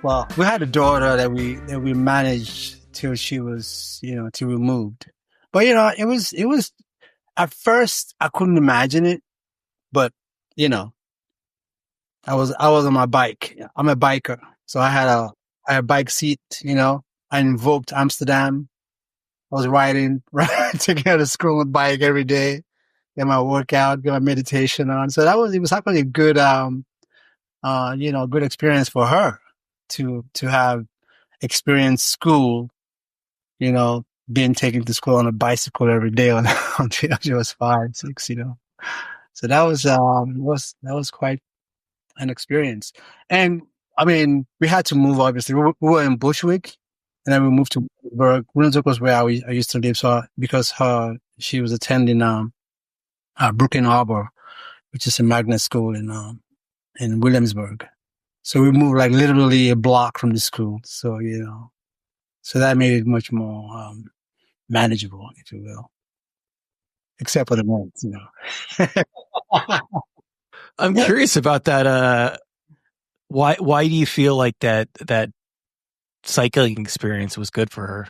Well, we had a daughter that we managed till she was, till we moved. But it was at first I couldn't imagine it, but you know, I was on my bike. I'm a biker, so I had a bike seat. I invoked Amsterdam. I was riding right to get to school with bike every day, get my workout, get my meditation on. So it was actually a good good experience for her to have experienced school, being taken to school on a bicycle every day until she was 5, 6. So that was quite an experience. And I mean, we had to move, obviously. We were in Bushwick, and then we moved to Williamsburg. Williamsburg was where I used to live. So because she was attending Brooklyn Harbor, which is a magnet school in Williamsburg. So we moved like literally a block from the school. So so that made it much more manageable, if you will, except for the noise. I'm curious about that. Why do you feel like that cycling experience was good for her?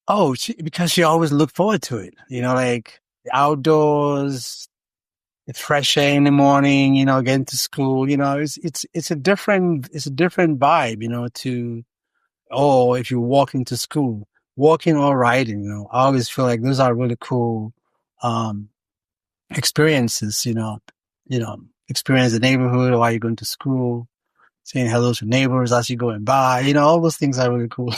Oh, because she always looked forward to it. Like the outdoors, the fresh air in the morning. Getting to school. It's a different vibe. If you walk into school, walking or riding. I always feel like those are really cool experiences. Experience the neighborhood while you're going to school, saying hello to neighbors as you're going by. All those things are really cool.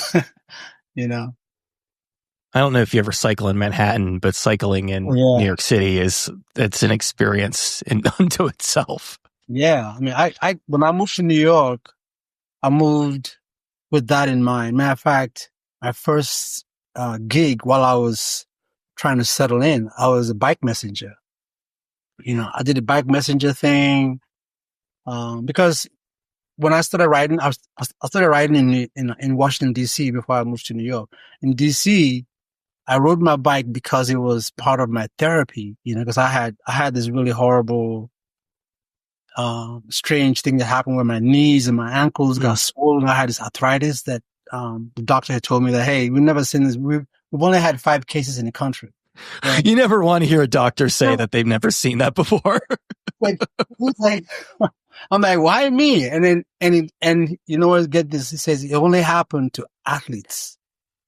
I don't know if you ever cycle in Manhattan, but cycling in New York City it's an experience unto itself. Yeah. I mean, I when I moved to New York, I moved with that in mind. Matter of fact, my first gig while I was trying to settle in, I was a bike messenger. I did the bike messenger thing because when I started riding, I started riding in Washington D.C. before I moved to New York. In D.C., I rode my bike because it was part of my therapy. Because I had this really horrible, strange thing that happened where my knees and my ankles got swollen. I had this arthritis that the doctor had told me that, hey, we've never seen this. We've only had 5 cases in the country. Right? You never want to hear a doctor say that they've never seen that before. I'm like, why me? And you know what? Get this. It says it only happened to athletes,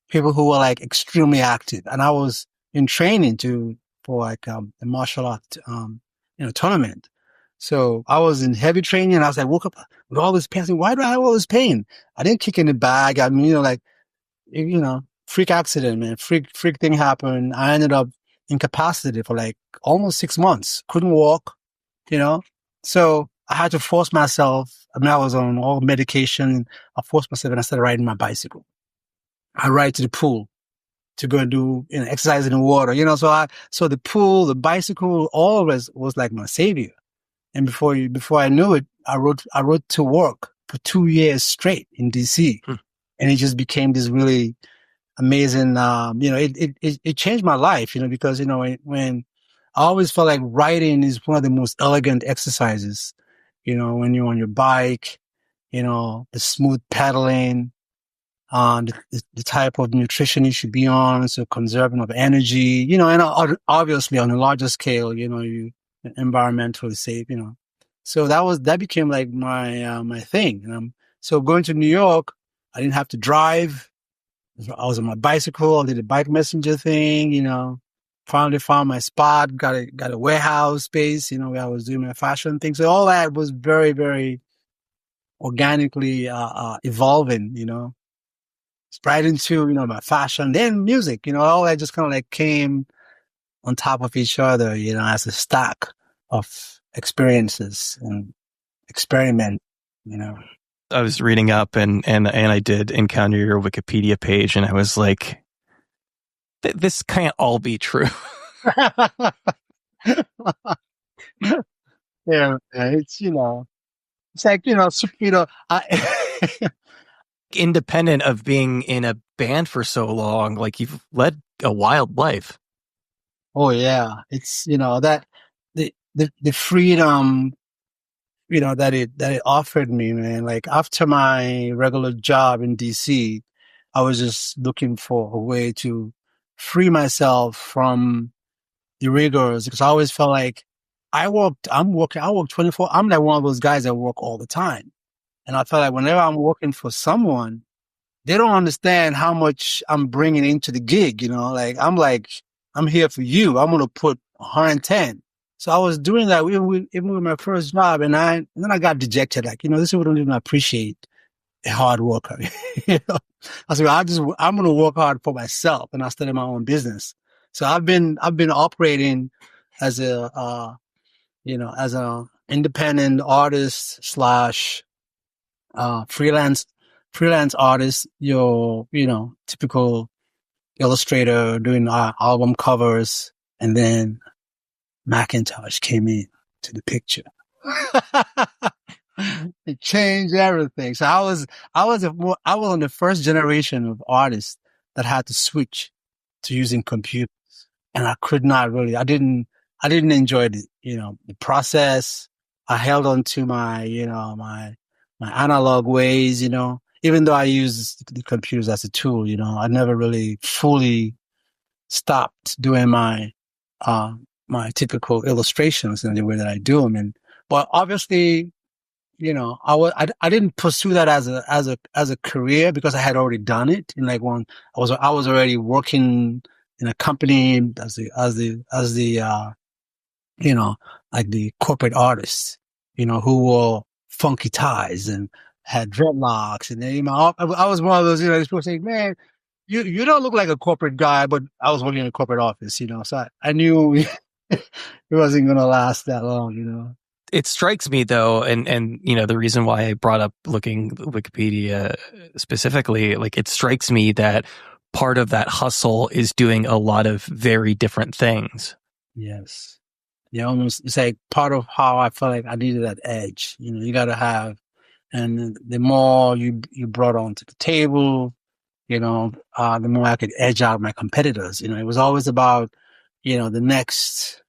people who were like extremely active. And I was in training for like a martial art tournament. So I was in heavy training, and I was like, woke up with all this pain. I said, why do I have all this pain? I didn't kick in the bag. I mean, freak accident, man. Freak thing happened. I ended up incapacitated for like almost 6 months. Couldn't walk, So I had to force myself. I mean, I was on all medication. I forced myself, and I started riding my bicycle. I ride to the pool to go and do exercise in the water. So the pool, the bicycle, always was like my savior. And before I knew it, I rode to work for 2 years straight in DC, and it just became this really amazing. It changed my life. Because when I always felt like riding is one of the most elegant exercises. When you're on your bike, the smooth pedaling, the type of nutrition you should be on, so conserving of energy, and obviously on a larger scale, you environmentally safe, So that became like my thing. So going to New York, I didn't have to drive. I was on my bicycle. I did the bike messenger thing, finally found my spot, got a warehouse space, where I was doing my fashion thing. So all that was very, very organically, evolving, right into, my fashion, then music, all that just kind of like came on top of each other, as a stack of experiences and experiment, I was reading up and I did encounter your Wikipedia page, and I was like, this can't all be true. Yeah, it's, it's like, independent of being in a band for so long, like you've led a wild life. Oh yeah. It's, that the freedom that it offered me, man. Like after my regular job in DC, I was just looking for a way to free myself from the rigors because I always felt like I work 24. I'm like one of those guys that work all the time. And I felt like whenever I'm working for someone, they don't understand how much I'm bringing into the gig, like, I'm here for you. I'm going to put 110. So I was doing that even with my first job. And then I got dejected. Like, this people don't even appreciate a hard worker. you know, I said, I'm going to work hard for myself and I started my own business. So I've been operating as as a independent artist slash freelance artist, your typical illustrator doing album covers, and then Macintosh came in to the picture. It changed everything. So I was on the first generation of artists that had to switch to using computers, and I could not really. I didn't enjoy the process. I held on to my analog ways, even though I use the computers as a tool, I never really fully stopped doing uh, my typical illustrations in the way that I do them. But obviously, I didn't pursue that as a career because I had already done it. In like one, I was already working in a company as the like the corporate artists, who wore funky ties and had dreadlocks. And then, I was one of those, people saying, man, you don't look like a corporate guy, but I was working in a corporate office, so I knew it wasn't going to last that long. It strikes me though, and the reason why I brought up looking Wikipedia specifically, like it strikes me that part of that hustle is doing a lot of very different things. Yes. Yeah, almost it's like part of how I felt like I needed that edge. You got to have, and the more you brought onto the table, the more I could edge out my competitors. It was always about, the next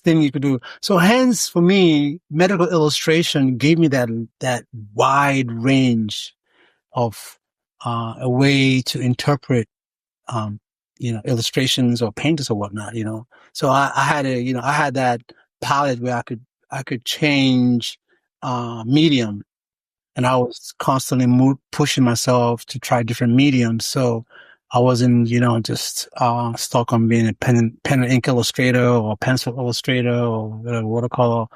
thing you could do. So hence for me, medical illustration gave me that wide range of, a way to interpret, um, illustrations or painters or whatnot. So I had that palette where I could change, medium, and I was constantly pushing myself to try different mediums. So I wasn't, just, stuck on being a pen and ink illustrator or pencil illustrator or whatever, watercolor.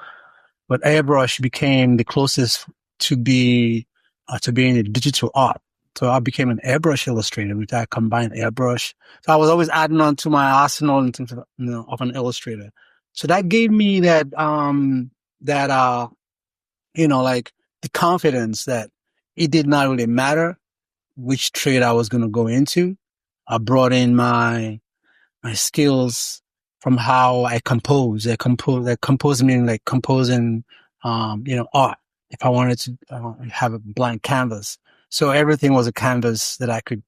But airbrush became the closest to to being a digital art. So I became an airbrush illustrator, which I combined airbrush. So I was always adding on to my arsenal in terms of, of an illustrator. So that gave me that, like the confidence that it did not really matter which trade I was going to go into. I brought in my skills from how I compose. I compose meaning like composing, art. If I wanted to have a blank canvas. So everything was a canvas that I could,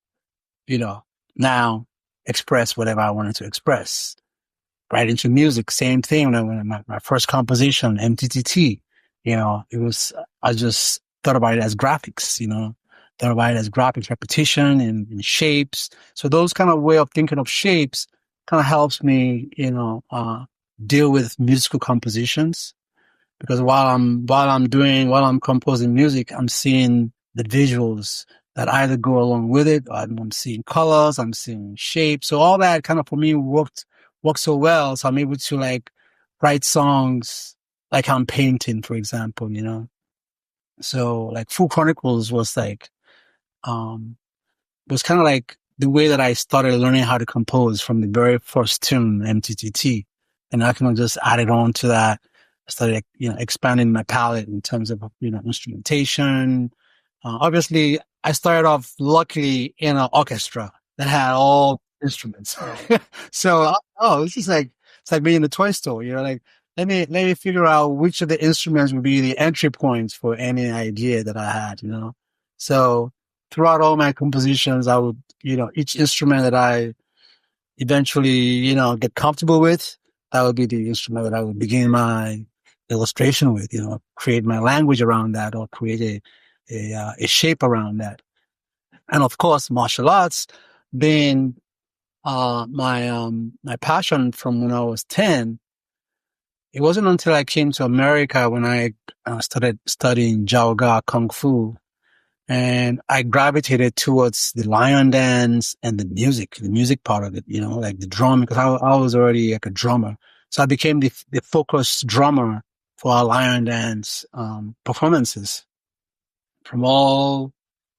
now express whatever I wanted to express. Right into music, same thing. When my first composition, MTTT, I just thought about it as graphics, thought about it as graphics, repetition and shapes. So those kind of way of thinking of shapes kind of helps me, deal with musical compositions because while I'm composing music, I'm seeing the visuals that either go along with it. Or I'm seeing colors, I'm seeing shapes. So all that kind of for me worked so well. So I'm able to like write songs like I'm painting, for example, So like Full Chronicles was like, was kind of like the way that I started learning how to compose from the very first tune, MTTT. And I kind of just added on to that. I started, expanding my palette in terms of, instrumentation. Obviously, I started off luckily in an orchestra that had all instruments. So, it's like being in a toy store, like, let me figure out which of the instruments would be the entry points for any idea that I had. So throughout all my compositions, I would, each instrument that I eventually, get comfortable with, that would be the instrument that I would begin illustration with, create my language around that or create a shape around that. And of course, martial arts being, my passion from when I was 10. It wasn't until I came to America when I started studying Jiaoga Kung Fu, and I gravitated towards the lion dance and the music part of it, like the drum, because I was already like a drummer. So I became the focused drummer for our lion dance, performances from all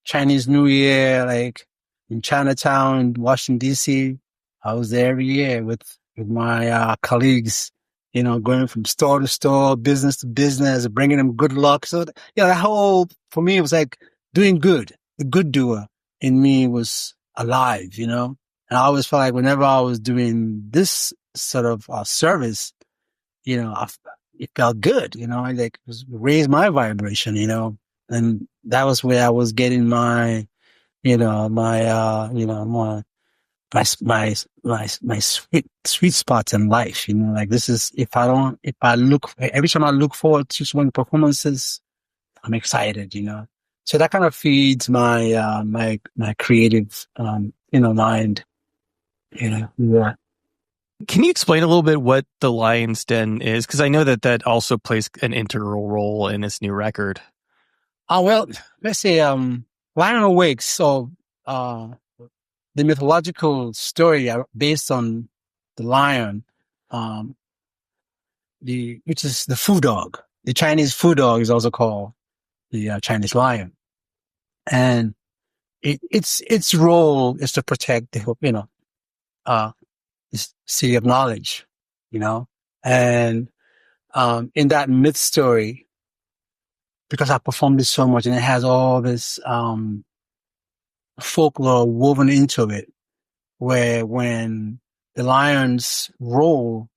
Chinese New Year, like in Chinatown, Washington, D.C. I was there every year with my, colleagues, going from store to store, business to business, bringing them good luck. So, that whole, for me, it was like doing good. The good doer in me was alive, And I always felt like whenever I was doing this sort of, service, it felt good, I like it was raised my vibration, and that was where I was getting my, my sweet spots in life, like this is, every time I look forward to one performances, I'm excited, so that kind of feeds my, my creative, mind, yeah. Can you explain a little bit what the Lion's Den is? Because I know that also plays an integral role in this new record. Oh, well, let's say, Lion Awakes. So, the mythological story based on the lion, which is the food dog. The Chinese food dog is also called the Chinese lion, and its role is to protect this city of knowledge, and in that myth story, because I performed it so much and it has all this folklore woven into it, where when the lion's role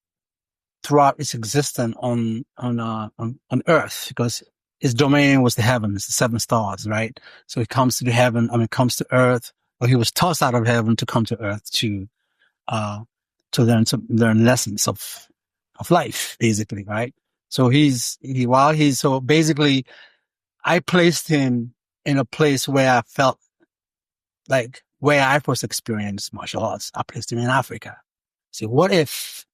throughout its existence on Earth, because his domain was the heavens, the seven stars, right? So he comes to the heaven, comes to Earth, or he was tossed out of heaven to come to Earth to learn lessons of life, basically, right? So so basically, I placed him in a place where I felt like where I first experienced martial arts. I placed him in Africa. So what if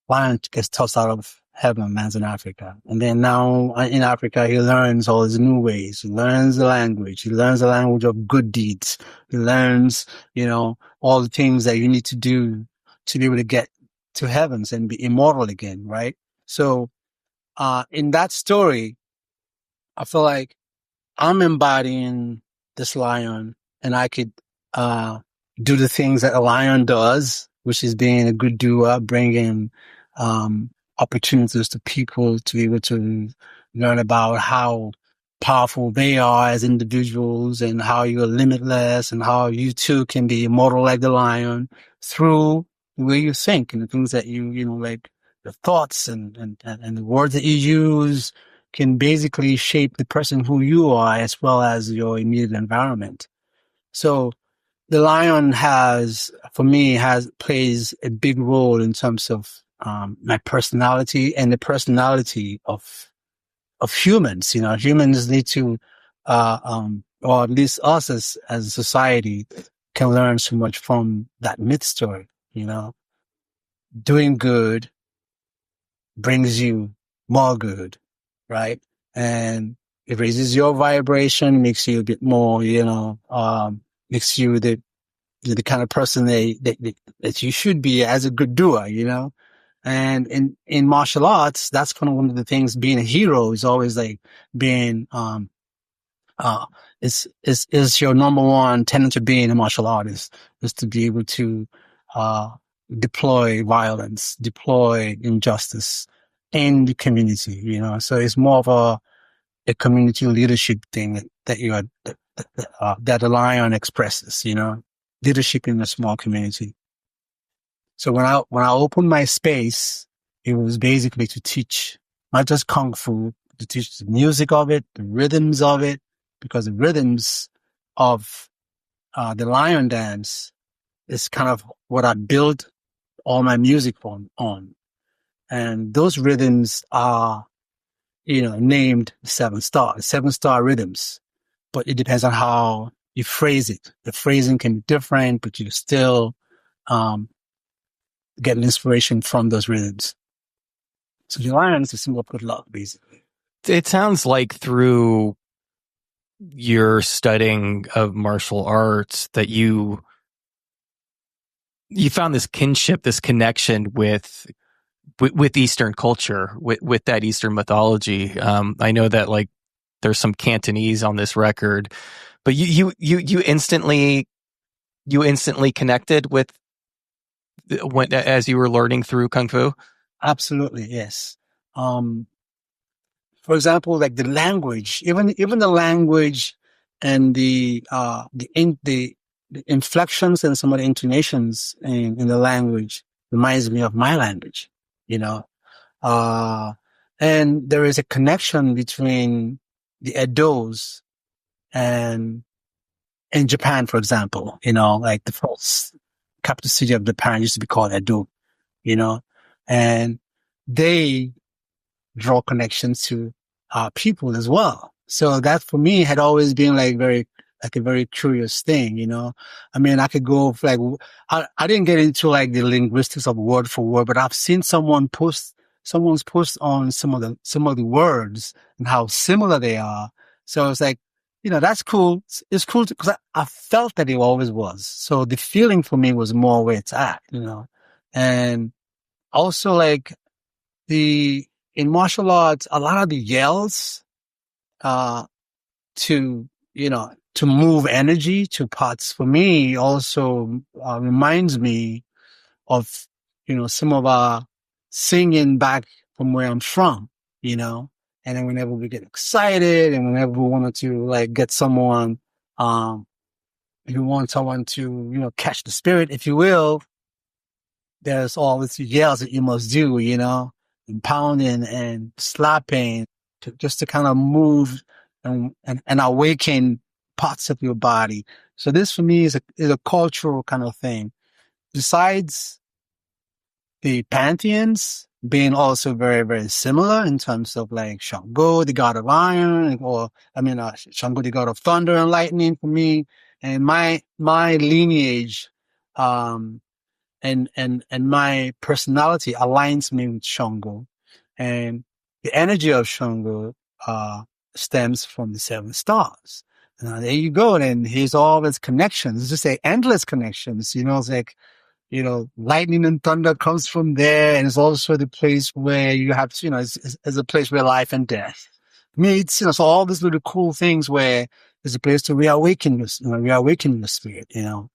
lion gets tossed out of heaven and lands in Africa? And then now in Africa, he learns all his new ways. He learns the language. He learns the language of good deeds. He learns, all the things that you need to do to be able to get to heavens and be immortal again, right? So, in that story, I feel like I'm embodying this lion, and I could, do the things that a lion does, which is being a good doer, bringing, opportunities to people to be able to learn about how powerful they are as individuals and how you're limitless and how you too can be immortal like the lion through the way you think and the things that like the thoughts and the words that you use can basically shape the person who you are as well as your immediate environment. So the lion for me, plays a big role in terms of my personality and the personality of humans. Humans need to, or at least us as a society, can learn so much from that myth story. Doing good brings you more good, right? And it raises your vibration, makes you a bit more, makes you the kind of person that you should be as a good doer, And in martial arts, that's kind of one of the things. Being a hero is always like being is your number one tenet to being a martial artist, is to be able to deploy violence, deploy injustice in the community. So it's more of a community leadership thing that the lion expresses. Leadership in a small community. So when I opened my space, it was basically to teach not just kung fu, to teach the music of it, the rhythms of it, because the rhythms of the lion dance is kind of what I built all my music on. And those rhythms are named 7 star, 7 star rhythms, but it depends on how you phrase it. The phrasing can be different, but you still, um, get an inspiration from those rhythms. So the lions is symbol of good luck, basically. It sounds like through your studying of martial arts that you found this kinship, this connection with Eastern culture, with that Eastern mythology. I know that like there's some Cantonese on this record, but you instantly connected with as you were learning through Kung Fu. Absolutely, yes. For example, like the language, even the language and the inflections and some of the intonations in the language reminds me of my language, you know. Uh, and there is a connection between the Edos and in Japan, for example, like the first capital city of Japan used to be called Edo, you know, and they draw connections to people as well. So that for me had always been like a very curious thing, I mean, I could go like, I didn't get into like the linguistics of word for word, but I've seen someone's post on some of the words and how similar they are. So it's like, that's cool. It's cool because I felt that it always was. So the feeling for me was more where it's at, and also like in martial arts, a lot of the yells, uh, to move energy to parts for me also, reminds me of, some of our singing back from where I'm from, and then whenever we get excited and whenever we wanted to like get someone, if you want someone to, catch the spirit, if you will, there's all these yells that you must do, and pounding and slapping just to kind of move and awaken parts of your body. So this for me is a cultural kind of thing. Besides the pantheons being also very, very similar in terms of like Shango, the god of iron, Shango, the god of thunder and lightning for me. And my lineage, and my personality aligns me with Shango. And the energy of Shango, stems from the 7 stars. There you go. And here's all its connections, just say endless connections, it's like, lightning and thunder comes from there. And it's also the place where you have, it's a place where life and death meets, so all these little cool things where there's a place to reawaken your spirit, and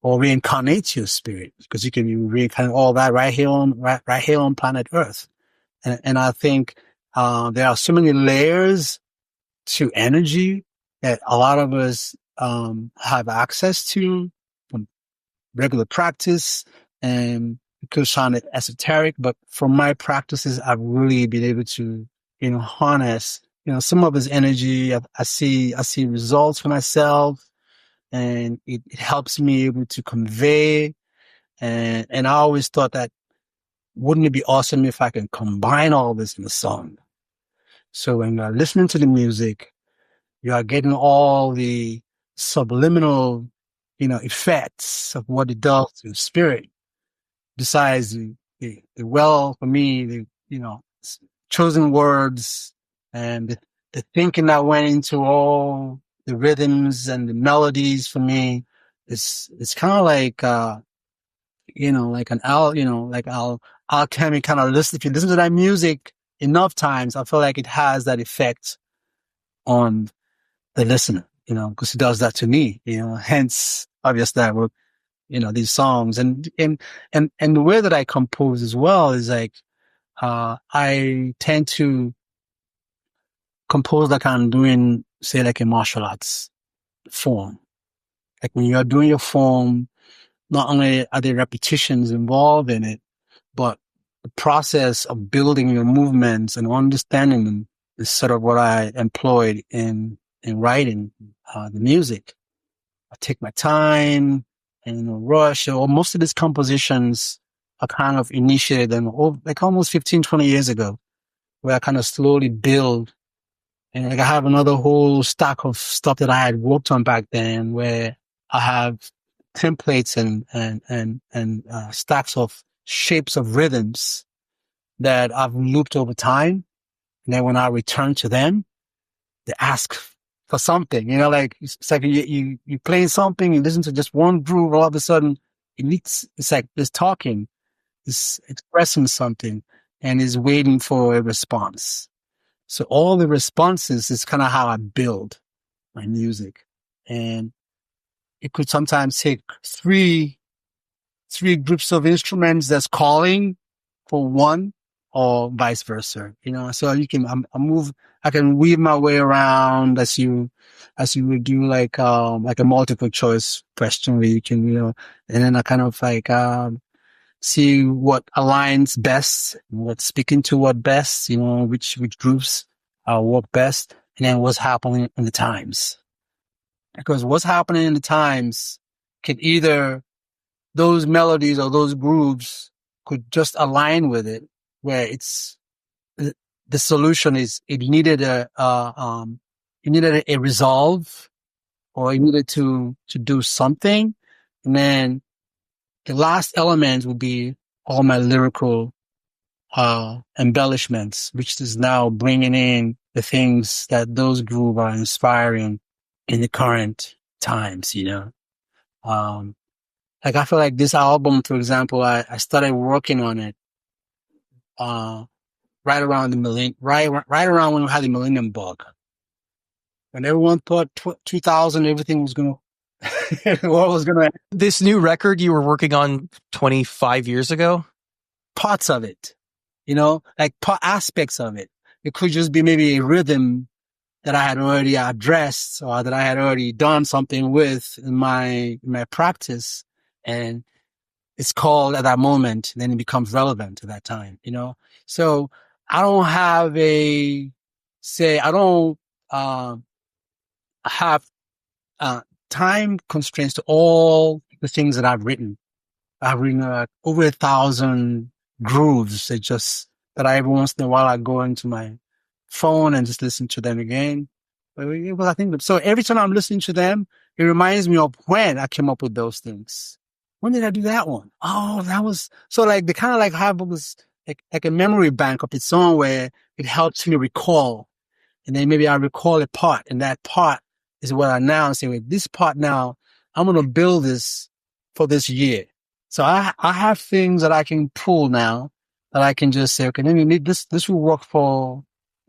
or reincarnate your spirit, because you can reincarnate all that right here on planet Earth. And I think, there are so many layers to energy that a lot of us, have access to from regular practice, and it could sound esoteric, but from my practices, I've really been able to, harness, some of his energy. I see results for myself, and it helps me able to convey. And I always thought that, wouldn't it be awesome if I can combine all this in a song? So when you're listening to the music, you are getting all the subliminal, effects of what it does to the spirit. Besides for me, chosen words and the thinking that went into all the rhythms and the melodies for me, it's kind of like, like I'll alchemy kind of listen. If you listen to that music enough times, I feel like it has that effect on the listener, because it does that to me, hence obviously I wrote, these songs, and the way that I compose as well is like, I tend to compose like I'm doing, say, like a martial arts form. Like when you're doing your form, not only are there repetitions involved in it, but the process of building your movements and understanding them is sort of what I employed in writing, the music. I take my time and rush, or most of these compositions are kind of initiated like almost 15, 20 years ago. where I kind of slowly build. And like I have another whole stack of stuff that I had worked on back then where I have templates and stacks of shapes of rhythms that I've looped over time. And then when I return to them, they ask for something, like it's like you playing something, you listen to just one groove, all of a sudden it's like it's talking, it's expressing something and is waiting for a response. So all the responses is kind of how I build my music. And it could sometimes take three groups of instruments that's calling for one or vice versa, so I can weave my way around as you would do like a multiple choice question where you can, and then I kind of like, see what aligns best, what's speaking to what best, which groups work best, and then what's happening in the times. Because what's happening in the times can either those melodies or those grooves could just align with it, where it's the solution is it needed a resolve, or it needed to do something, and then the last element would be all my lyrical embellishments, which is now bringing in the things that those grooves are inspiring in the current times, Like I feel like this album, for example, I started working on it right around right around when we had the Millennium Bug. When everyone thought 2000 everything was gonna what was gonna This new record you were working on 25 years ago? Parts of it, like aspects of it. It could just be maybe a rhythm that I had already addressed or that I had already done something with in my practice, and it's called at that moment, and then it becomes relevant to that time, So I don't have I don't have time constraints to all the things that I've written. I've written over 1,000 grooves that I every once in a while I go into my phone and just listen to them again. Well, I think so. Every time I'm listening to them, it reminds me of when I came up with those things. When did I do that one? Oh, that was so like they kind of like have this like a memory bank of its own where it helps me recall. And then maybe I recall a part, and that part is what I now say, with this part now, I'm going to build this for this year. So I have things that I can pull now that I can just say, okay, then you need this will work for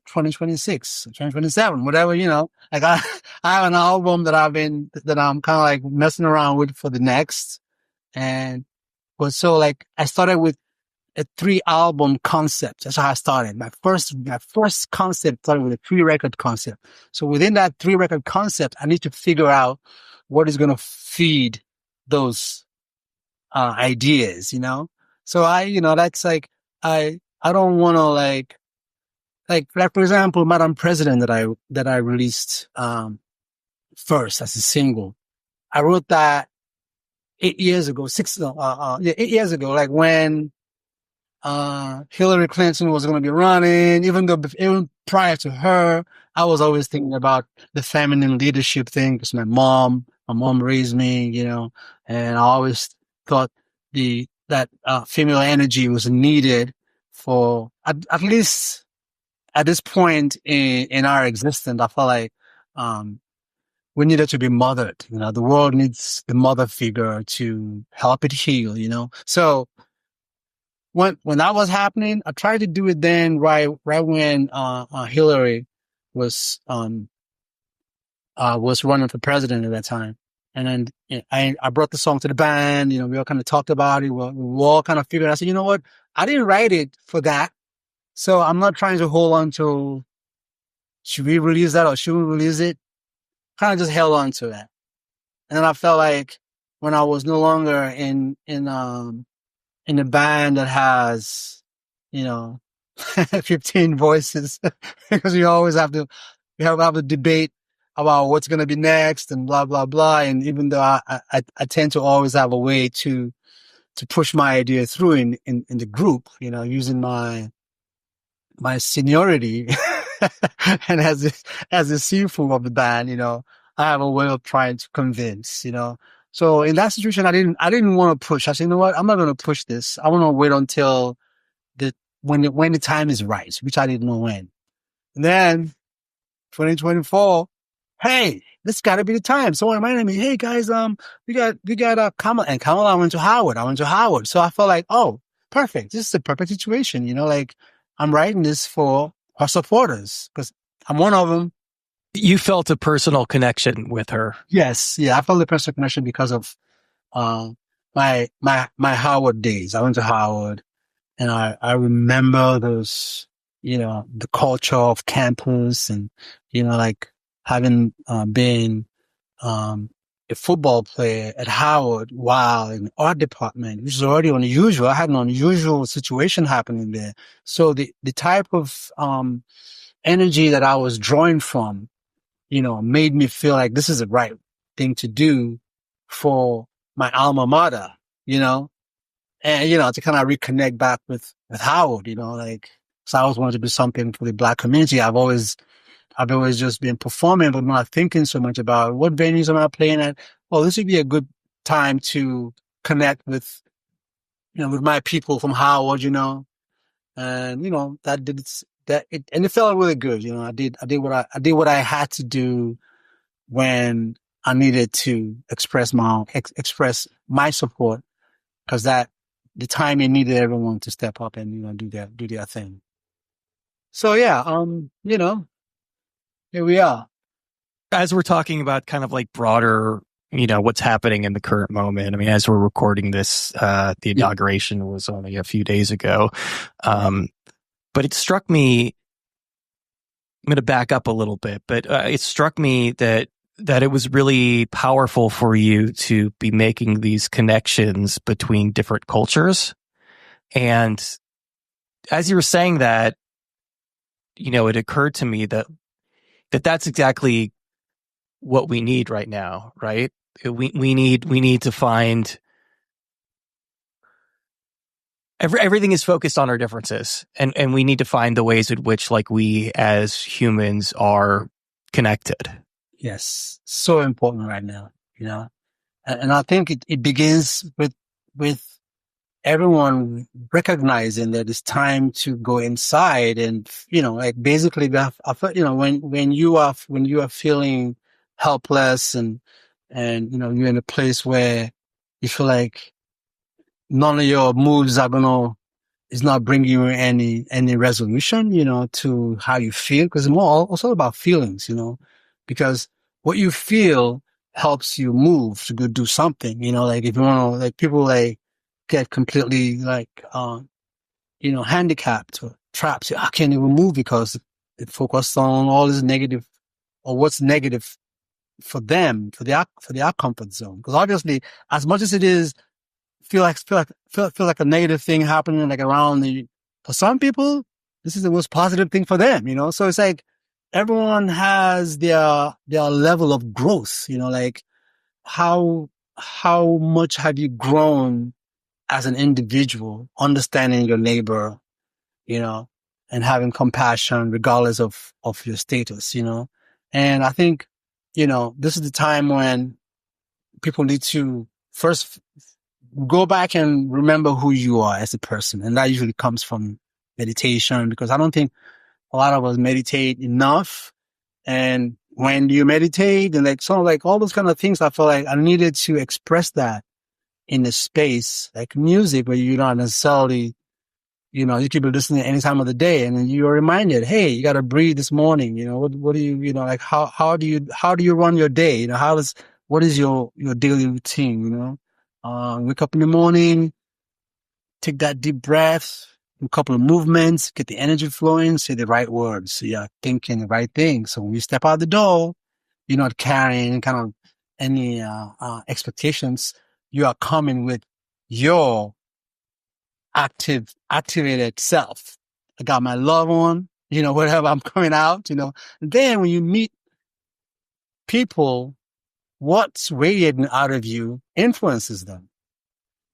2026, 2027, whatever, like I have an album that I'm kind of like messing around with for the next. But so like I started with a 3-album concept. That's how I started. My first concept started with a 3-record concept. So within that 3-record concept, I need to figure out what is going to feed those ideas, So that's like I don't want to like for example, Madam President that I released first as a single. I wrote that 8 years ago, 8 years ago, like when Hillary Clinton was going to be running, even prior to her, I was always thinking about the feminine leadership thing because my mom raised me, and I always thought that female energy was needed for at least at this point in our existence. I felt like, we needed to be mothered, the world needs the mother figure to help it heal, So, when that was happening, I tried to do it then, right when Hillary was running for president at that time, and then I brought the song to the band. We all kind of talked about it. We all kind of figured. I said, you know what? I didn't write it for that, so I'm not trying to hold on to. Should we release that or should we release it? Kind of just held on to that, and then I felt like when I was no longer in a band that has, 15 voices, because we always have to debate about what's going to be next and blah, blah, blah. And even though I tend to always have a way to push my idea through in the group, using my my seniority and as a seafood of the band, I have a way of trying to convince. So in that situation, I didn't want to push. I said, you know what? I'm not going to push this. I want to wait until the, when the time is right, which I didn't know when. And then 2024, hey, this got to be the time. Someone reminded me, hey guys, we got Kamala, and Kamala went to Howard. I went to Howard. So I felt like, oh, perfect. This is a perfect situation. Like I'm writing this for her supporters because I'm one of them. You felt a personal connection with her. Yes. Yeah. I felt the personal connection because of, uh, my Howard days. I went to Howard and I remember those, the culture of campus and, like having, been, um, a football player at Howard while in the art department, which is already unusual. I had an unusual situation happening there. So the type of, energy that I was drawing from, made me feel like this is the right thing to do for my alma mater, you know, and, to kind of reconnect back with Howard, like, so I always wanted to do something for the Black community. I've always just been performing, but not thinking so much about what venues am I playing at. Well, this would be a good time to connect with, with my people from Howard, and, and it felt really good. I did what I had to do when I needed to express my support because the time it needed everyone to step up and, do their thing. So yeah, here we are. As we're talking about kind of like broader, what's happening in the current moment. I mean, as we're recording this, the inauguration was only a few days ago. But it struck me, I'm going to back up a little bit, but it struck me that it was really powerful for you to be making these connections between different cultures. And as you were saying that, it occurred to me that that's exactly what we need right now, right? We need to find everything is focused on our differences, and we need to find the ways in which like we as humans are connected. Yes, so important right now, and I think it begins with everyone recognizing that it's time to go inside and, like basically, when you are feeling helpless and, you're in a place where you feel like none of your moves is not bringing you any resolution, to how you feel. Cause it's more also about feelings, because what you feel helps you move to go do something, like if you want to, like people like get completely like, handicapped or trapped. So I can't even move because it focused on all this negative or what's negative for them, for their comfort zone. Cause obviously as much as it is, feel like a negative thing happening like around for some people, this is the most positive thing for them, So it's like everyone has their level of growth, like how much have you grown as an individual, understanding your neighbor, you know, and having compassion regardless of your status, And I think, this is the time when people need to first go back and remember who you are as a person. And that usually comes from meditation because I don't think a lot of us meditate enough. And when you meditate and like sort of like all those kind of things, I feel like I needed to express that in a space like music where you're not necessarily, you could be listening any time of the day and then you're reminded, hey, you got to breathe this morning. What do you, like how do you run your day? What is your daily routine? Wake up in the morning, take that deep breath, a couple of movements, get the energy flowing, say the right words. So you're thinking the right thing. So when you step out the door, you're not carrying kind of any expectations. You are coming with your activated self. I got my love on, whatever I'm coming out, And then when you meet people, what's radiating out of you influences them.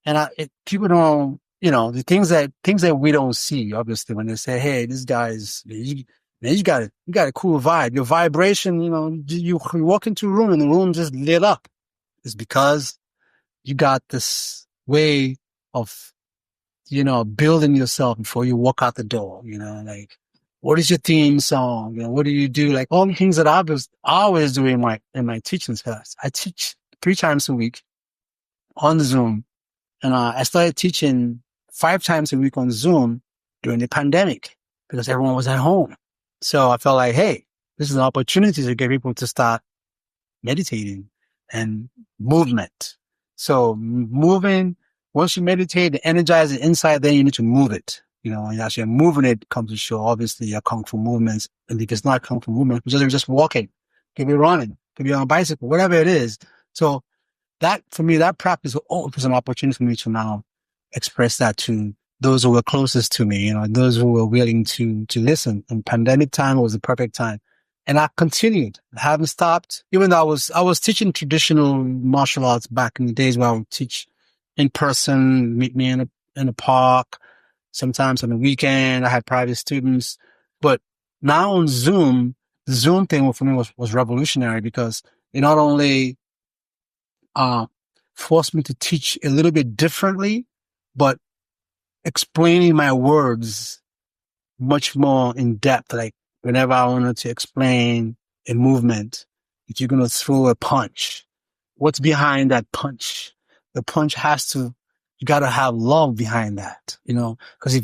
And people don't, the things that we don't see, obviously, when they say, "Hey, this guy's man, you got a cool vibe. Your vibration, you walk into a room and the room just lit up." It's because you got this way of, building yourself before you walk out the door. Like, what is your theme song? What do you do? Like all the things that I was always doing in my teaching class. I teach 3 times a week on Zoom. And I started teaching 5 times a week on Zoom during the pandemic because everyone was at home. So I felt like, hey, this is an opportunity to get people to start meditating and movement. So moving, once you meditate and energize it inside, then you need to move it. And as you're moving it comes to show, obviously, your kung fu movements. And if it's not kung fu movement, just walking, could be running, could be on a bicycle, whatever it is. So that, for me, that practice was an opportunity for me to now express that to those who were closest to me, those who were willing to listen. And pandemic time was the perfect time. And I continued. I haven't stopped. Even though I was teaching traditional martial arts back in the days where I would teach in person, meet me in a park. Sometimes on the weekend, I had private students. But now on Zoom, the Zoom thing for me was revolutionary because it not only forced me to teach a little bit differently, but explaining my words much more in depth. Like whenever I wanted to explain a movement, if you're going to throw a punch, what's behind that punch? The punch you got to have love behind that, because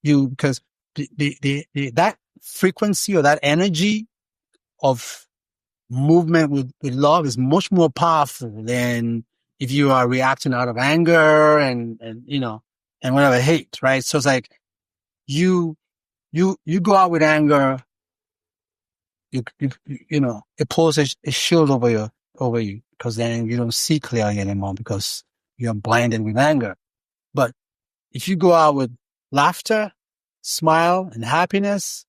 because that frequency or that energy of movement with love is much more powerful than if you are reacting out of anger and whatever hate, right? So it's like you go out with anger, it pulls a shield over you because then you don't see clearly anymore because you're blinded with anger. But if you go out with laughter, smile, and happiness,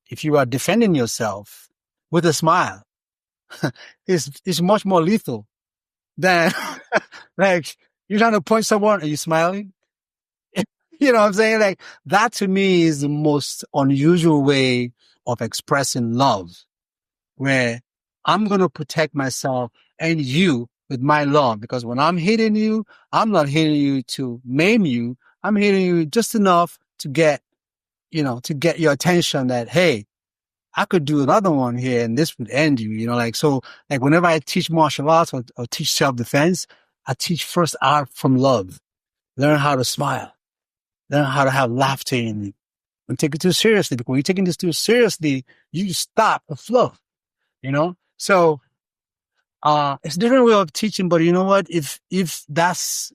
if you are defending yourself with a smile, it's much more lethal than like you're trying to punch someone and you're smiling. You know what I'm saying? Like that to me is the most unusual way of expressing love, where I'm going to protect myself and you with my love, because when I'm hitting you, I'm not hitting you to maim you. I'm hitting you just enough to get your attention that, hey, I could do another one here and this would end you, so like whenever I teach martial arts or teach self-defense, I teach first art from love. Learn how to smile. Learn how to have laughter in you. Don't take it too seriously, because when you're taking this too seriously, you stop the flow, So, it's a different way of teaching, but you know what? If that's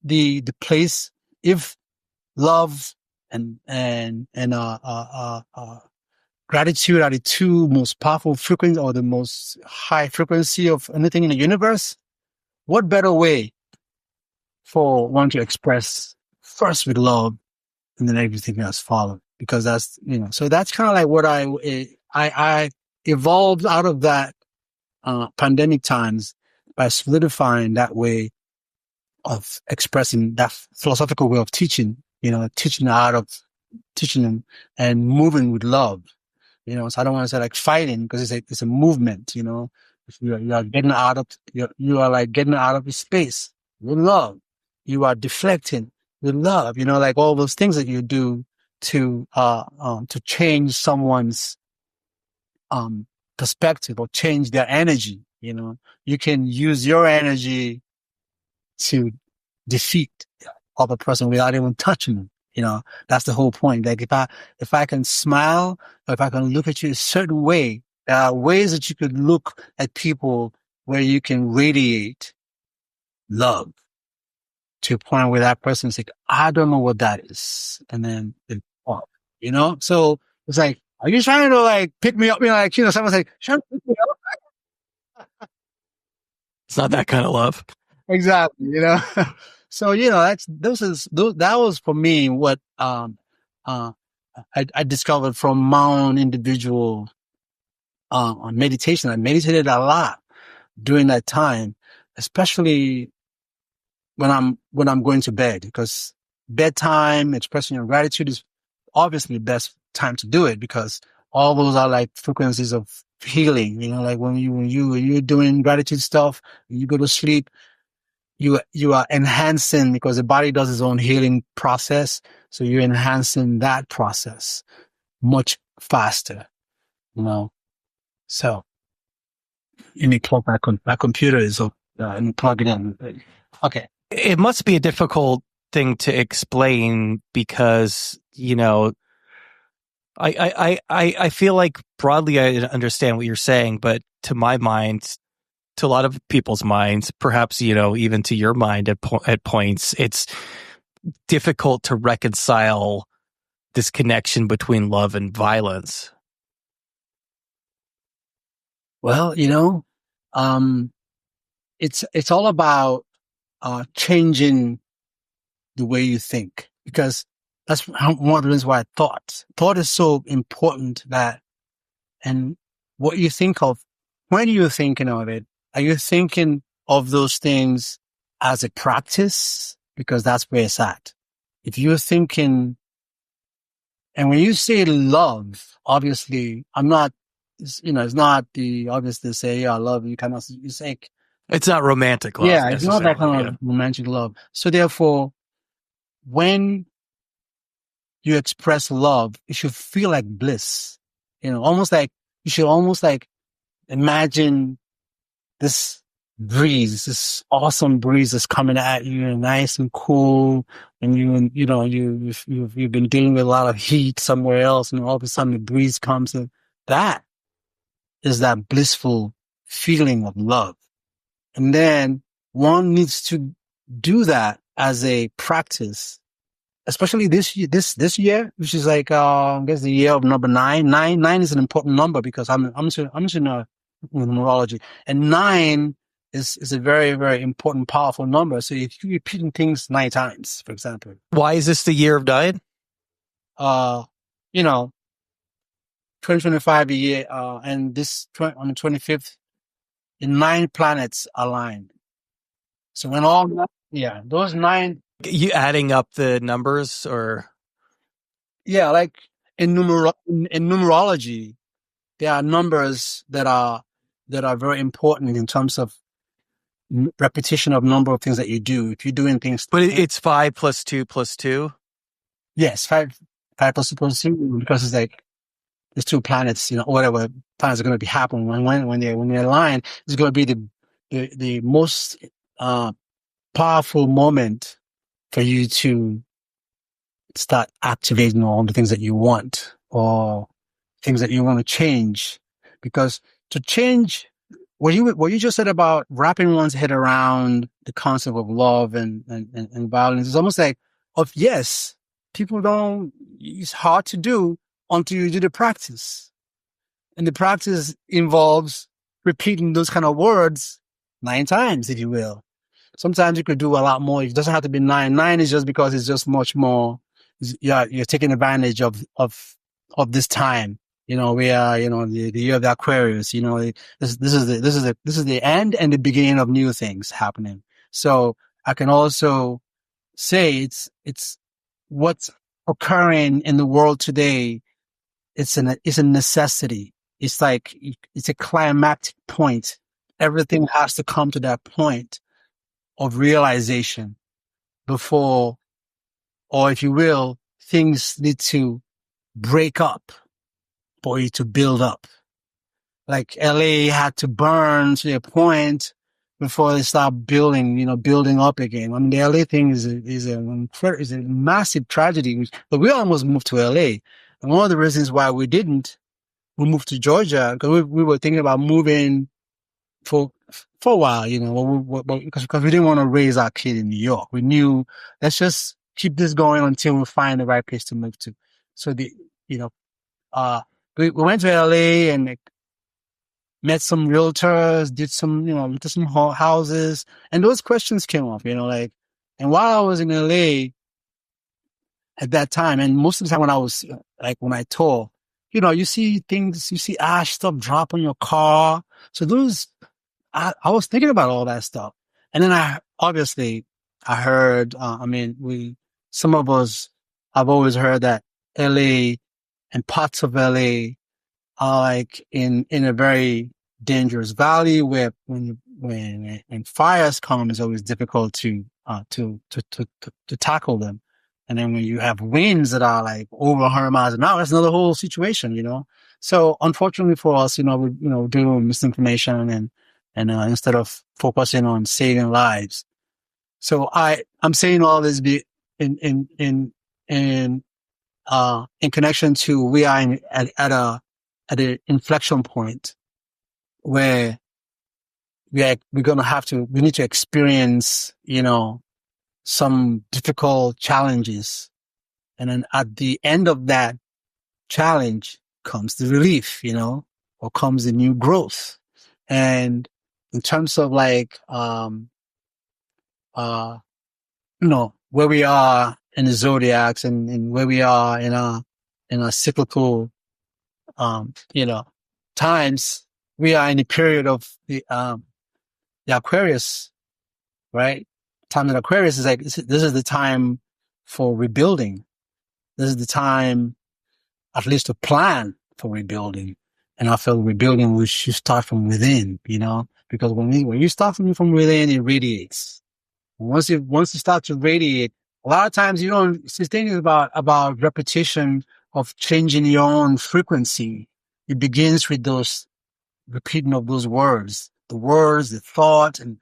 the place, if love and gratitude are the two most powerful frequency or the most high frequency of anything in the universe, what better way for one to express first with love and then everything else follow? Because that's, so that's kind of like what I evolved out of that, pandemic times, by solidifying that way of expressing, that philosophical way of teaching, teaching the art of teaching them and moving with love. So I don't want to say like fighting, because it's a movement, If you are getting out of, you are like getting out of the space with love. You are deflecting with love, like all those things that you do to change someone's, perspective or change their energy. You can use your energy to defeat other person without even touching them. That's the whole point. Like if I can smile, or if I can look at you a certain way, there are ways that you could look at people where you can radiate love to a point where that person's like, I don't know what that is. And then, so it's like, are you trying to like pick me up? Someone's like, trying to pick me up. It's not that kind of love. Exactly. So, that was for me what, I discovered from my own individual, meditation. I meditated a lot during that time, especially when I'm going to bed, because bedtime, expressing your gratitude is obviously the best time to do it because all those are like frequencies of healing. Like when you're doing gratitude stuff, when you go to sleep, you are enhancing because the body does its own healing process. So you're enhancing that process much faster, you know. So you need to plug my computer is up, and plug it in. Okay. It must be a difficult thing to explain because, I feel like broadly I understand what you're saying, but to my mind, to a lot of people's minds, perhaps, even to your mind at points, it's difficult to reconcile this connection between love and violence. Well, it's all about changing the way you think because that's one of the reasons why thought is so important and what you think of when you're thinking of it, are you thinking of those things as a practice? Because that's where it's at. If you're thinking, and when you say love, obviously, it's not the obvious to say, yeah, I love you. You say, it's not romantic love. Yeah, it's not that kind of romantic love. So therefore, when you express love, it should feel like bliss. You should almost like imagine this this awesome breeze that's coming at you and nice and cool. And you've been dealing with a lot of heat somewhere else and all of a sudden the breeze comes and that is that blissful feeling of love. And then one needs to do that as a practice, especially this year, which is like, I guess the year of number 9. Nine is an important number because I'm just in numerology, and 9 is a very, very important, powerful number. So if you're repeating things 9 times, for example. Why is this the year of 9? 2025 a year, and on the 25th, the 9 planets aligned. So when those 9. You adding up the numbers or? Yeah, like in numerology, there are numbers that are very important in terms of repetition of number of things that you do. If you're doing things, but it's 5 plus 2 plus 2. Yes, 5 plus 2 plus 2 because it's like there's 2 planets, whatever planets are going to be happening when they align. It's going to be the most powerful moment for you to start activating all the things that you want or things that you want to change. Because to change what you just said about wrapping one's head around the concept of love and violence is almost like yes, it's hard to do until you do the practice. And the practice involves repeating those kind of words 9 times, if you will. Sometimes you could do a lot more. It doesn't have to be 9. 9 is just because it's just much more. You're taking advantage of this time. We are, the year of the Aquarius. This is the end and the beginning of new things happening. So I can also say it's what's occurring in the world today. It's a necessity. It's like it's a climactic point. Everything has to come to that point of realization before, or if you will, things need to break up for you to build up. Like LA had to burn to a point before they start building up again. I mean, the LA thing is a massive tragedy, but we almost moved to LA. And one of the reasons why we moved to Georgia, because we were thinking about moving for a while, because we didn't want to raise our kid in New York. We knew, let's just keep this going until we find the right place to move to. So we went to LA and met some realtors, did some, looked at some houses, and those questions came up, and while I was in LA at that time, and most of the time when I was, when I tour, you see things, you see ash stuff drop on your car. So I was thinking about all that stuff. And then I heard, some of us have always heard that LA and parts of LA are like in a very dangerous valley where when fires come, it's always difficult to tackle them. And then when you have winds that are like over 100 miles an hour, that's another whole situation, you know? So unfortunately for us, we deal with misinformation and instead of focusing on saving lives. So I'm saying all this in, in, in, in, in connection to we are at an inflection point where we're going to we need to experience, some difficult challenges. And then at the end of that challenge comes the relief, or comes the new growth. And in terms of like, where we are in the zodiacs and where we are in our cyclical, times, we are in the period of the Aquarius, right? Time in Aquarius is like, this is the time for rebuilding. This is the time, at least, to plan for rebuilding. And I feel rebuilding, we should start from within, because when you start from within, it radiates. Once you start to radiate, a lot of times you don't, it's things about repetition of changing your own frequency. It begins with those repeating of those words, the thought, and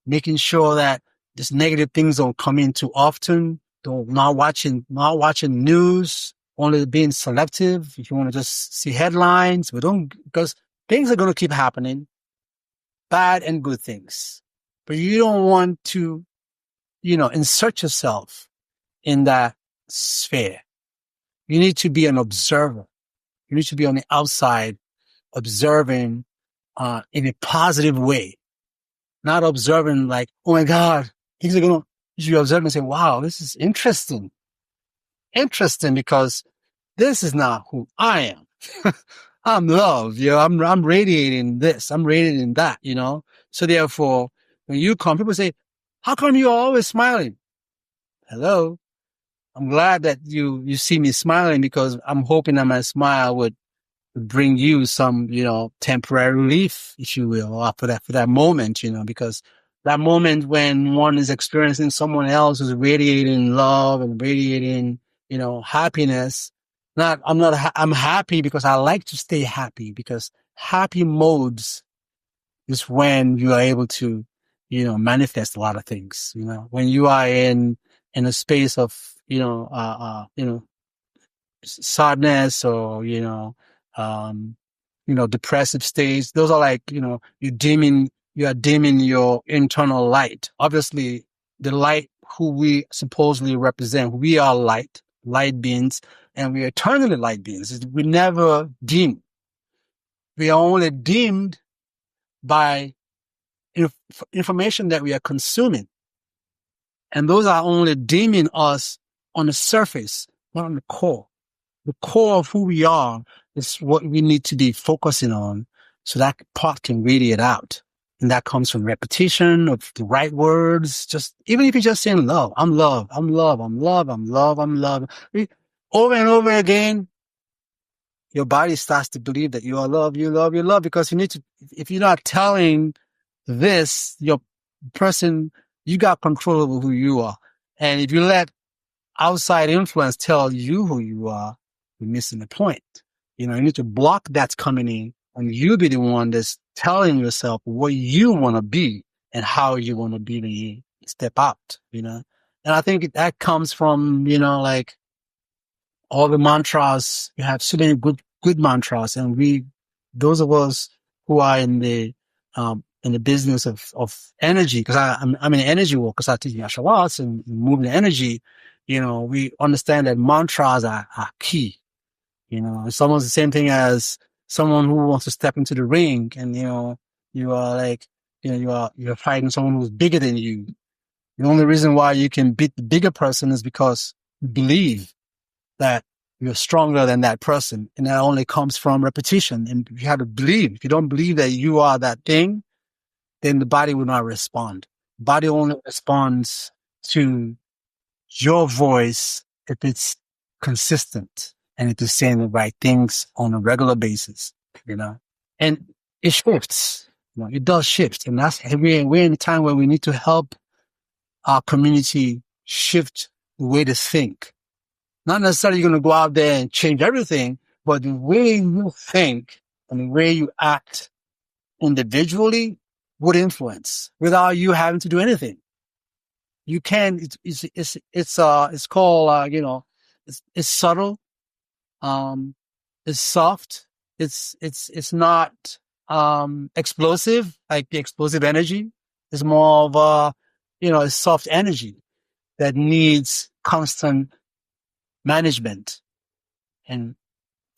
making sure that these negative things don't come in too often. Don't not watching news, only being selective. If you want to just see headlines, because things are going to keep happening, bad and good things. But you don't want to, insert yourself in that sphere. You need to be an observer. You need to be on the outside, observing, in a positive way, not observing like, oh my God, things are going to, you should observe and say, wow, this is interesting. Interesting because this is not who I am. I'm love, I'm radiating this, I'm radiating that, So therefore, when you come, people say, how come you're always smiling? Hello. I'm glad that you see me smiling because I'm hoping that my smile would bring you some, temporary relief, if you will, for that moment, because that moment when one is experiencing someone else who's radiating love and radiating, happiness. I'm happy because I like to stay happy, because happy modes is when you are able to, manifest a lot of things, when you are in a space of, sadness or, depressive states. Those are like, you are dimming your internal light. Obviously, the light who we supposedly represent, we are light beings, and we are eternally light beings. We never dim. We are only dimmed by information that we are consuming. And those are only dimming us on the surface, not on the core. The core of who we are is what we need to be focusing on so that part can radiate out. And that comes from repetition of the right words. Just, even if you're just saying love, I'm love, I'm love, I'm love, I'm love, I'm love. Over and over again, your body starts to believe that you are love, you love, you love, because you need to, if you're not telling this, your person, you got control over who you are. And if you let outside influence tell you who you are, you're missing the point. You need to block that's coming in, and you be the one that's telling yourself what you want to be and how you want to be when you step out, And I think that comes from, like all the mantras. You have so many good mantras, and those of us who are in the business of energy, because I'm an energy worker, because I teach martial arts and moving energy. We understand that mantras are key. It's almost the same thing as someone who wants to step into the ring, and you are like, you're fighting someone who's bigger than you. The only reason why you can beat the bigger person is because you believe that you're stronger than that person, and that only comes from repetition. And you have to believe. If you don't believe that you are that thing, then the body will not respond. Body only responds to your voice, if it's consistent and if it's saying the right things on a regular basis, you know, and it shifts, you know, it does shift. And we're in a time where we need to help our community shift the way to think. Not necessarily going to go out there and change everything, but the way you think and the way you act individually would influence without you having to do anything. You can, it's called, you know, it's subtle. It's soft. It's not, explosive, like the explosive energy. It's more of a, you know, a soft energy that needs constant management and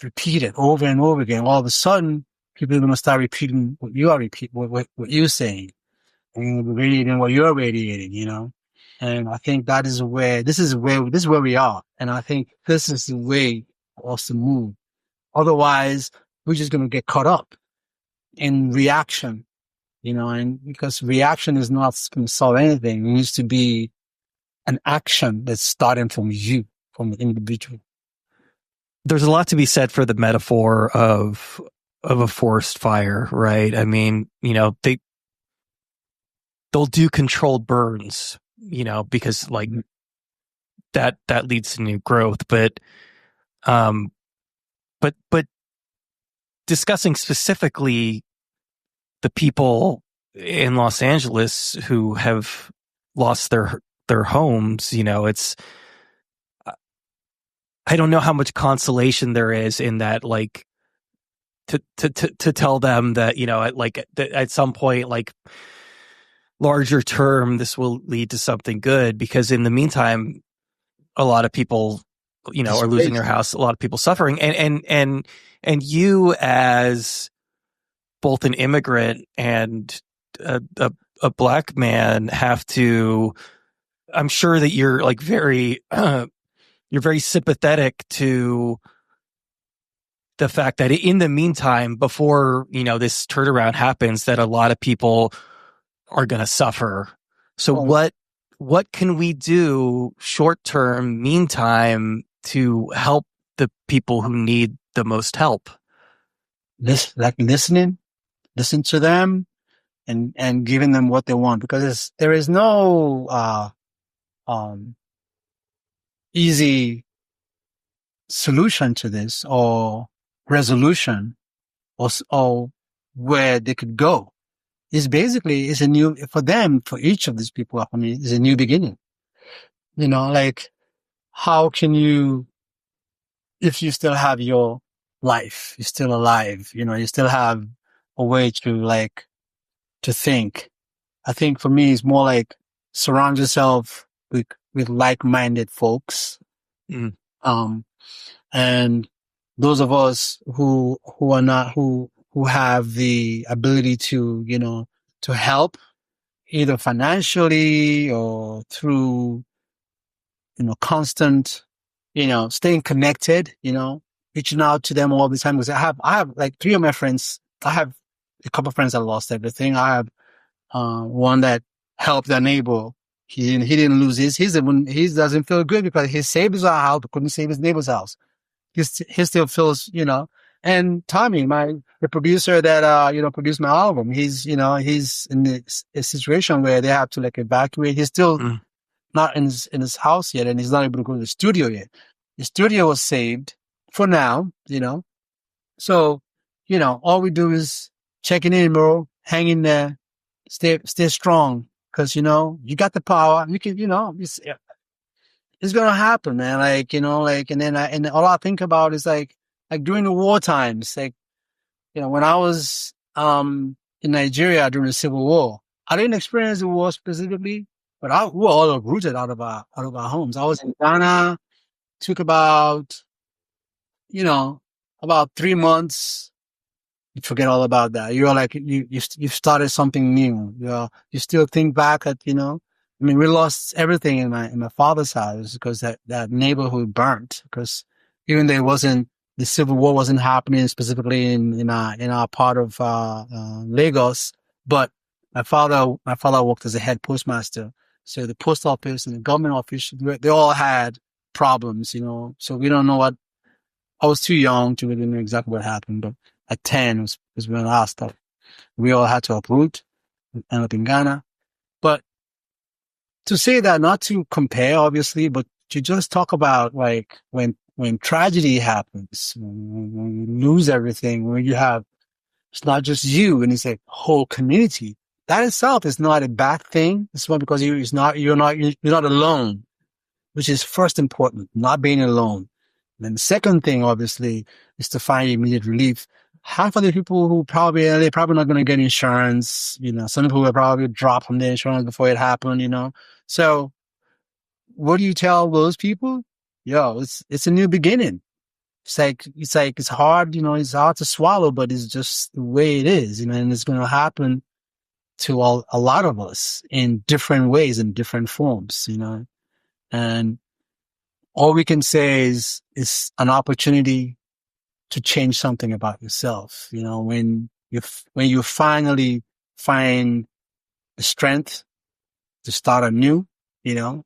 repeat it over and over again. All of a sudden, people are going to start repeating what you are what you're saying, and radiating what you're radiating, you know. And I think this is where we are. And I think this is the way for us to move. Otherwise, we're just going to get caught up in reaction, you know, and because reaction is not going to solve anything. It needs to be an action that's starting from you, from the individual. There's a lot to be said for the metaphor of a forest fire, right? I mean, you know, they'll do controlled burns, you know, because like that leads to new growth. But discussing specifically the people in Los Angeles who have lost their homes, you know, I don't know how much consolation there is in that, like, to tell them that, you know, at some point, like, larger term, this will lead to something good, because in the meantime, a lot of people, you know, are losing their house, a lot of people suffering, and you as both an immigrant and a black man have to, I'm sure that you're like you're very sympathetic to the fact that in the meantime, before, you know, this turnaround happens, that a lot of people are going to suffer. So what can we do short term, meantime, to help the people who need the most help? Listen to them and giving them what they want, because there is no, easy solution to this or resolution or where they could go. It's basically, it's a new, for them, for each of these people, I mean, it's a new beginning. You know, like, how can you, if you still have your life, you're still alive, you know, you still have a way to think. I think for me, it's more like surround yourself with like-minded folks. Mm. And those of us who are not, who have the ability to, you know, to help either financially or through, you know, constant, you know, staying connected, you know, reaching out to them all the time. Because I have like three of my friends. I have a couple of friends that lost everything. I have, one that helped their neighbor. He didn't lose his. He doesn't feel good because he saved his house, but couldn't save his neighbor's house. He still feels, you know. And Tommy, the producer that, you know, produced my album, he's in a situation where they have to like evacuate. He's still not in his house yet, and he's not able to go to the studio yet. The studio was saved for now, you know. So, you know, all we do is checking in, bro, hang in there, stay strong, because, you know, you got the power. You can, you know, it's gonna happen, man. Like, you know, like, and all I think about is like during the war times, like, you know, when I was in Nigeria during the Civil War, I didn't experience the war specifically, but we were all uprooted out of our homes. I was in Ghana, took about, you know, about 3 months. You forget all about that. You're like, you've started something new. You still think back at, you know, I mean, we lost everything in my father's house because that neighborhood burnt, because even though the Civil War wasn't happening specifically in our part of, Lagos, but my father worked as a head postmaster So the post office and the government office, they all had problems, so we don't know what, I was too young to really know exactly what happened, but at 10 was when I stopped. We all had to uproot and end up in Ghana. But to say that, not to compare, obviously, but to just talk about like when tragedy happens, when you lose everything, when you have, it's not just you and it's a whole community. That itself is not a bad thing. It's not because you're not alone, which is first important, not being alone. And then the second thing, obviously, is to find immediate relief. Half of the people who they're probably not going to get insurance. Some people will probably drop from the insurance before it happened, So what do you tell those people? Yo, it's a new beginning. It's hard, it's hard to swallow, but it's just the way it is, and it's going to happen to a lot of us in different ways, in different forms, and all we can say is it's an opportunity to change something about yourself. When you finally find the strength to start anew, you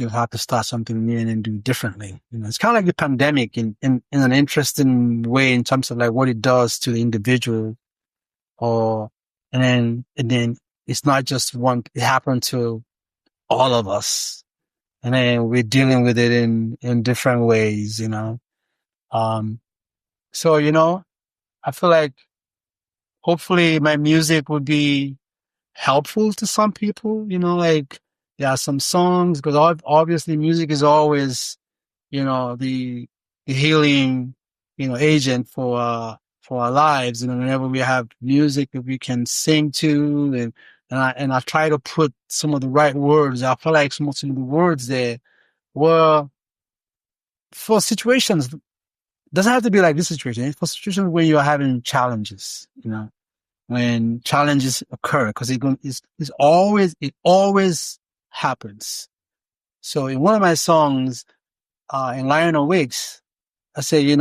have to start something new and then do differently. It's kind of like the pandemic in an interesting way in terms of like what it does to the individual, and then it's not just one, it happened to all of us. And then we're dealing with it in different ways, So, I feel like hopefully my music would be helpful to some people, like there are some songs, because obviously music is always, the healing, agent for our lives. Whenever we have music that we can sing to, and I try to put some of the right words. I feel like some of the words there were for situations. Doesn't have to be like this situation. It's for situations where you are having challenges, when challenges occur, because it always happens. So in one of my songs, in Lion Awakes, I say,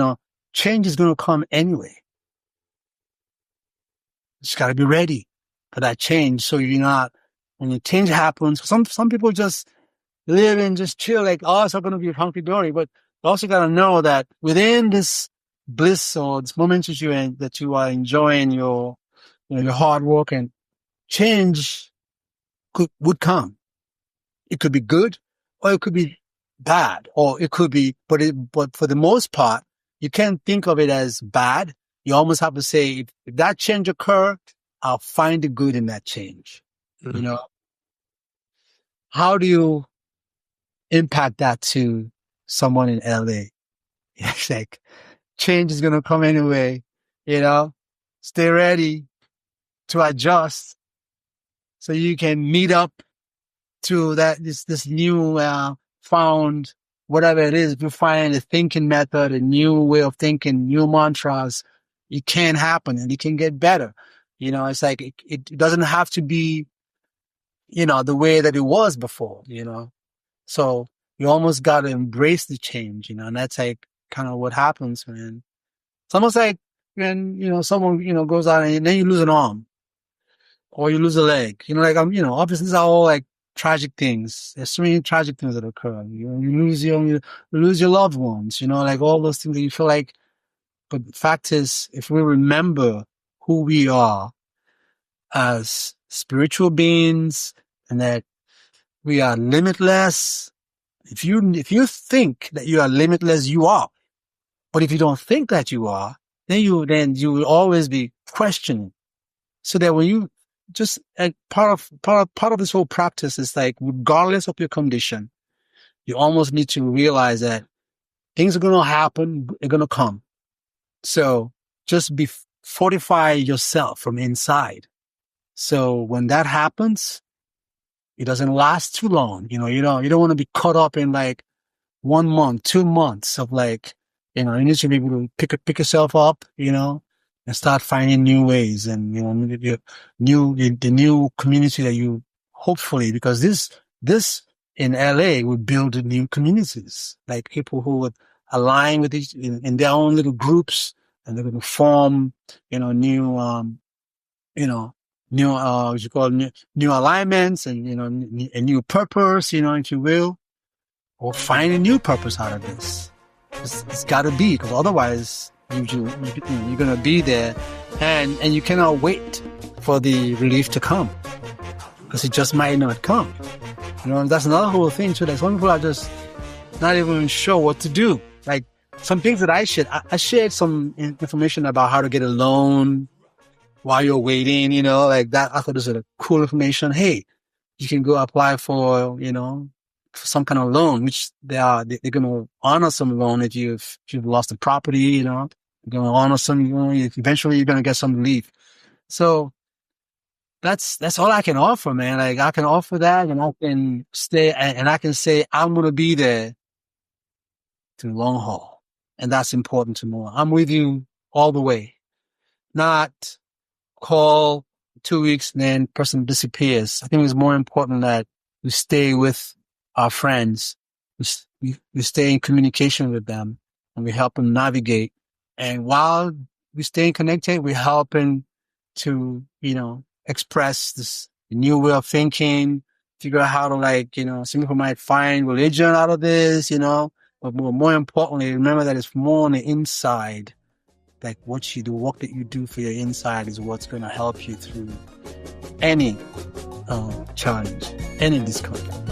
change is going to come anyway. You just got to be ready for that change. So you're not, when the change happens, some people just live and just chill, like, oh, it's not going to be hunky dory. But you also got to know that within this bliss or this moment that you are enjoying your hard work, and change would come. It could be good or it could be bad, or it could be, but for the most part, you can't think of it as bad. You almost have to say, if that change occurred, I'll find the good in that change. Mm-hmm. How do you impact that to someone in LA? It's like, change is going to come anyway, stay ready to adjust so you can meet up to this new, found, whatever it is. If you find a thinking method, a new way of thinking, new mantras, it can happen and it can get better. It's like, it doesn't have to be, the way that it was before, So you almost got to embrace the change, and that's like kind of what happens when it's almost like when, someone, goes out and then you lose an arm or you lose a leg, obviously these are all like tragic things. There's so many tragic things that occur. You lose your loved ones, like all those things that you feel like, but the fact is, if we remember who we are as spiritual beings and that we are limitless, if you think that you are limitless, you are. But if you don't think that you are, then you will always be questioning. So that when you just part of this whole practice is like, regardless of your condition, you almost need to realize that things are going to happen, they're going to come. So just fortify yourself from inside. So when that happens, it doesn't last too long. You don't want to be caught up in like 1 month, 2 months of like, you need to be able to pick yourself up, and start finding new ways and, the new community that you hopefully, because this in LA would build new communities, like people who would align with each in their own little groups, and they're going to form, new, what you call new alignments and, a new purpose, if you will, or find a new purpose out of this. It's gotta be, because otherwise you're gonna be there and you cannot wait for the relief to come, because it just might not come. That's another whole thing too. Like, some people are just not even sure what to do. Like, some things that I shared some information about how to get a loan while you're waiting, like that. I thought this was a cool information. Hey, you can go apply for, for some kind of loan, which they're going to honor some loan if you've lost a property, they're going to honor some, eventually you're going to get some relief. So that's all I can offer, man. Like, I can offer that, and I can stay, and I can say, I'm going to be there to the long haul. And that's important to know. I'm with you all the way. Not call 2 weeks and then person disappears. I think it's more important that we stay with our friends. We stay in communication with them, and we help them navigate. And while we stay connected, we're helping to, express this new way of thinking, figure out how to, some people might find religion out of this, but more importantly, remember that it's more on the inside. Like, the work that you do for your inside is what's going to help you through any challenge, any discomfort.